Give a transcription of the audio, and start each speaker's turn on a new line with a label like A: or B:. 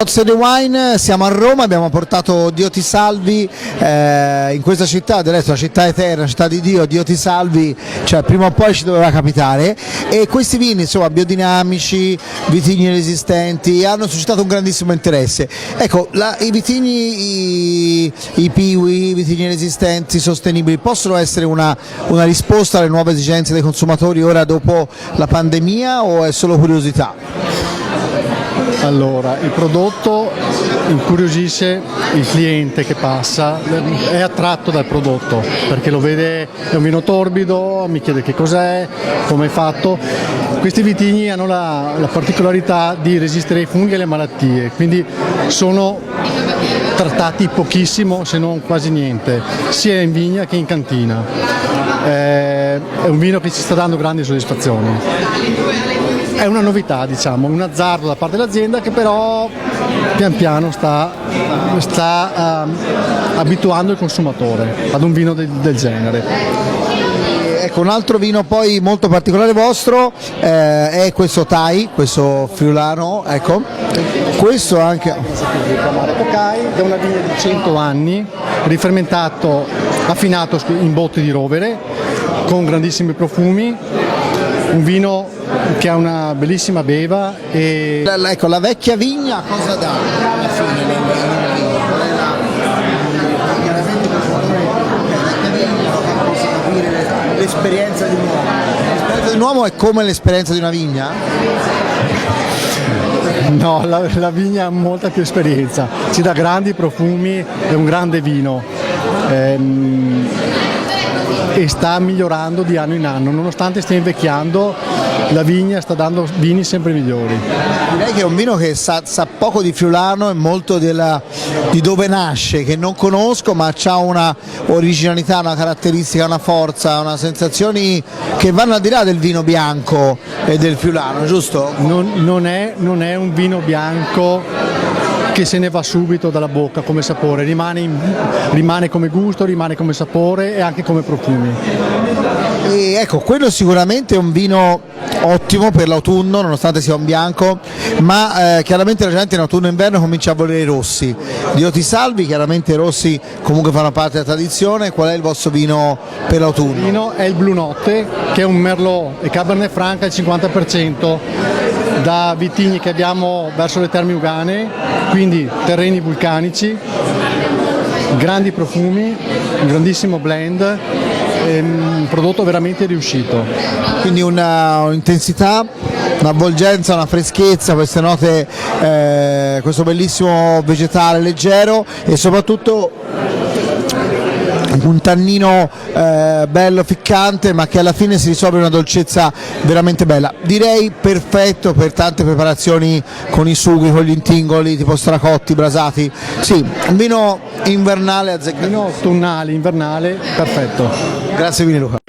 A: Tozze the Wine, siamo a Roma, abbiamo portato Dio ti salvi in questa città, adesso la città eterna, città di Dio, Dio ti salvi, cioè prima o poi ci doveva capitare, e questi vini insomma biodinamici, vitigni resistenti, hanno suscitato un grandissimo interesse. Ecco, i vitigni, i piwi, i vitigni resistenti, sostenibili, possono essere una risposta alle nuove esigenze dei consumatori ora dopo la pandemia o è solo curiosità?
B: Allora, il prodotto incuriosisce il cliente che passa, è attratto dal prodotto perché lo vede, è un vino torbido, mi chiede che cos'è, come è fatto. Questi vitigni hanno la particolarità di resistere ai funghi e alle malattie, quindi sono trattati pochissimo, se non quasi niente, sia in vigna che in cantina. È un vino che ci sta dando grandi soddisfazioni. È una novità, diciamo, un azzardo da parte dell'azienda che però pian piano sta abituando il consumatore ad un vino del genere.
A: Ecco, un altro vino poi molto particolare vostro è questo Thai, questo friulano, ecco, questo anche
B: Tokai, da una vigna di 100 anni, rifermentato, affinato in botte di rovere, con grandissimi profumi, un vino che ha una bellissima beva e...
A: Ecco, la vecchia vigna cosa dà alla fine? L'esperienza di un uomo. L'esperienza di un uomo è come l'esperienza di una vigna?
B: No, la vigna ha molta più esperienza, ci dà grandi profumi, è un grande vino e sta migliorando di anno in anno, nonostante stia invecchiando, la vigna sta dando vini sempre migliori.
A: Direi che è un vino che sa poco di friulano e molto di dove nasce, che non conosco, ma ha una originalità, una caratteristica, una forza, una sensazioni che vanno al di là del vino bianco e del friulano, giusto?
B: Non è un vino bianco che se ne va subito dalla bocca come sapore, rimane come gusto, rimane come sapore e anche come profumi.
A: E ecco, quello sicuramente è un vino ottimo per l'autunno, nonostante sia un bianco, ma chiaramente la gente in autunno e inverno comincia a volere i rossi. Dio ti salvi, chiaramente i rossi comunque fanno parte della tradizione. Qual è il vostro vino per l'autunno?
B: Il vino è il Blu Notte, che è un Merlot e Cabernet Franc al 50%, da vitigni che abbiamo verso le Terme Euganee, quindi terreni vulcanici, grandi profumi, un grandissimo blend, un prodotto veramente riuscito.
A: Quindi un'intensità, un'avvolgenza, una freschezza, queste note, questo bellissimo vegetale leggero e soprattutto un tannino bello ficcante, ma che alla fine si risolve in una dolcezza veramente bella. Direi perfetto per tante preparazioni con i sughi, con gli intingoli tipo stracotti, brasati. Sì, un vino invernale azzeccato.
B: Vino autunnale, invernale, perfetto.
A: Grazie mille Luca.